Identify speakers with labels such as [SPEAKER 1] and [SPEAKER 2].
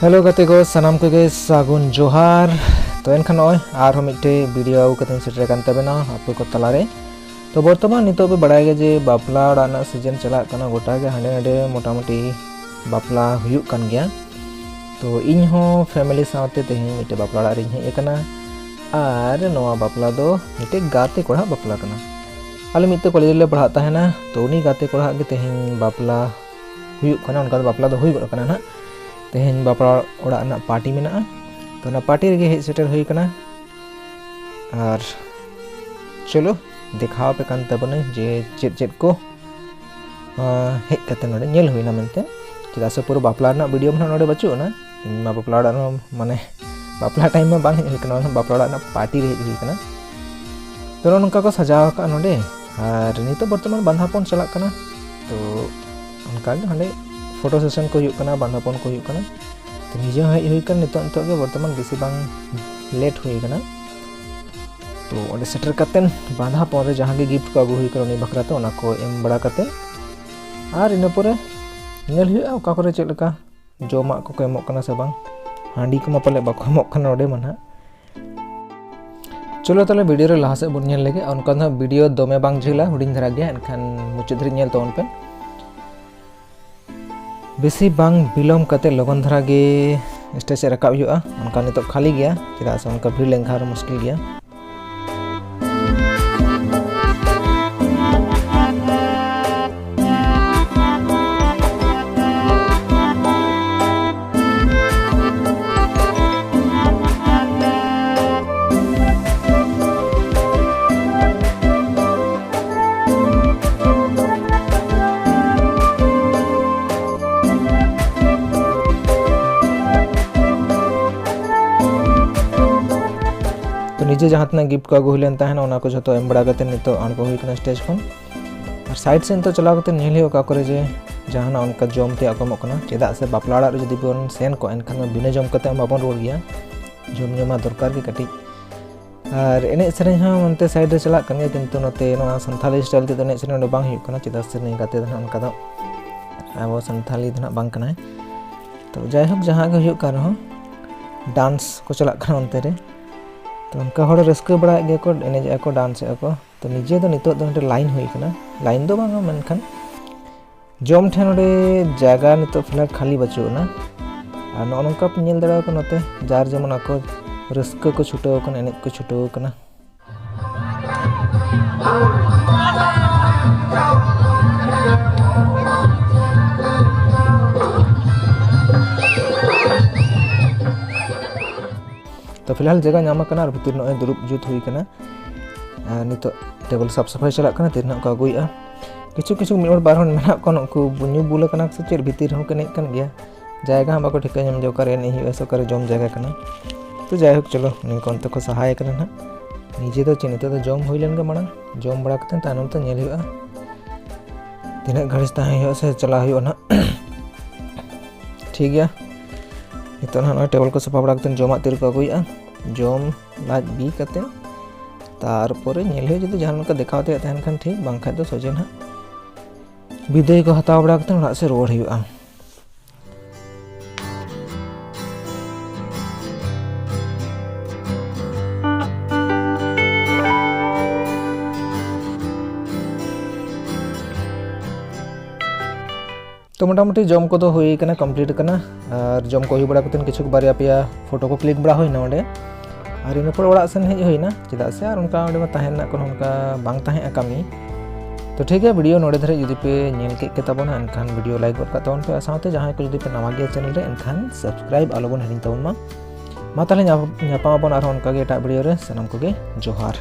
[SPEAKER 1] Hello गते को सनाम को सागुन जोहार। तो एनखान और मिट्टे वीडियो कते सेटर कान तबेना आप को तलारे। तो बर्तमान नितो पे बड़ाय गे जे बापला ओड़ाना सीजन चला कना गोटा गे हांडे नांडे मोटामुटी बापला हुयुग कान गया। तो इन हो फैमिली साथे तेहें मिट्टे बापला ओड़ा रिñ हेज कना आर नोआ बापला दो मिट्टे गाते कोड़ा बापला कना। आले मिट्टे कॉलेज ले पढ़ा ताहेना तो उनी गाते कोड़ा गे तेहें बापला हुयुग कना उनका बापला दो हुयुग कना ना। तेहें बापला ओड़ा ना पार्टी मेना तो ना पार्टी रे हेज सेटर हुई कना और चलो दिखाओ पे कान तबने जे चेत चेत को हेज कते नोडे नेल हुईना मेनते चेदा से पूरा बापला ना वीडियो में नोडे बचु ना इन मा बापला ओड़ा माने बापला टाइम में बांग हेज कना बापला ओड़ा ना पार्टी रे हेज हुई कना। तो नोनका को सजाव का नोडे और नितो वर्तमान बांधापन चला कना। तो उनका गे हांडे फोटो सेशन को हुयुग कना बांधापन को हुयुग कना। तो निजे हेज हुई कन नितो गे वर्तमान बेसी बांग लेट हुई कना। तो ओडे सेटर कतेन बांधापन रे जहां गे गिफ्ट को अगु हुई कना उनी बखराते ओना को एम बड़ा कते और इन परे नेल हुयुगा ओका करे चेद लेका जोमा को एमोग कना से बांग हांडी को पाले बाको एमोग कना ओडे माना। चलो ताले वीडियो रे लाहा से बन नेल लेगे उनका ना वीडियो दोमे बांग झेला हुडिंग धरा गया एनखान मुचाद धरि नेल तोन पे बेसी बांग बिलोम कते लगन धरा गे स्टेज से रकाब हुयुगा। उनका नितो खाली गया चेदा से उनका भीड़ लेंखा मुश्किल गया। तो निजे जहाँ तना गिफ्ट को अगु हुईलेन ताहेना ओना को जतो एम बड़ा कते नितो अणको हुई कना स्टेज खन और साइड से नितो चलाव कते नेल हुयुगा करे जे जहाना उनका जम ते अकमो कना चेदा से बापला ओड़ा रे जदि बन सेन को एनखान बिना जम कते बाबन रोड गया जम जमा दरकार गे कटी और एने सेरें हा मनते साइड रे चला कन किंतु नते नोआ संथाली स्टाइल ते एने सेरें बांग हुयुग कना चेदा से ने गाते दना उनका दो अब संथाली दना बांग कना। तो जाय होक जहां गे हुयुग का रहो डांस को चला कना उनते रे तो उनका हर रस्का बड़ा गया को एने को डांस को। तो निजे तो नितो दो लाइन हुई कना लाइन दो बांगा मनखान जम ठे नोडे जगह नितो फिलहाल खाली बचो ना और नोनका पे नेल दड़ा को नते जार जेमन को रस्का को छुटाव कना एने को छुटाव कना। तो फिलहाल जगह नाम कना और भितर नोय दुरुब जुत हुई कना नितो टेबल साफ सफाई चला कना तिरना को अगुइया किछु किछु मिनट बार हन मेना को नको बुन्यु बुला कना से चेर भितर हो कने कन गया जायगा हम बाको ठिका जम जो करे नहीं हुई ऐसा करे जम जगह कना। तो जाय होक चलो निकोन तक सहाय कना ना निजे तो चिन्हित तो जम हुईलन गे माना जम बड़ा कते तानम तो नेल हुआ तिना घड़िस ताहे हो से चला हुआ ना ठीक गया। नितो ना टेबल को सफा बड़ा कते जमा तिर को अगुइया जम लाज बी कते तारपरे नेल हुई जदि जहां का देखावते तहन खान ठीक बांग खाय तो सोजे ना विदाई को हताव बड़ा कते ओड़ा से रोड हुआ। तो मोटामुटी जम को तो हुई कना कंप्लीट कना और जम को हुई बड़ा कते किछु बारिया पिया फोटो को क्लिक बड़ा होइना ओडे और इन पर ओड़ा सेन हेज होइना चेदा से और उनका ओडे ताहेना कोन उनका बांग ताहे कमी। तो ठीक है वीडियो नोडे धरे जदि पे नेल के ताबोना एनखान वीडियो लाइक कर ताबोन पे साथे जहां को जदि पे नवा गया चैनल रे एनखान सब्सक्राइब आलोबन हरिन ताबोन मा ताले न्यापाबोन और उनका गे एटा वीडियो रे सनम को गे जोहार।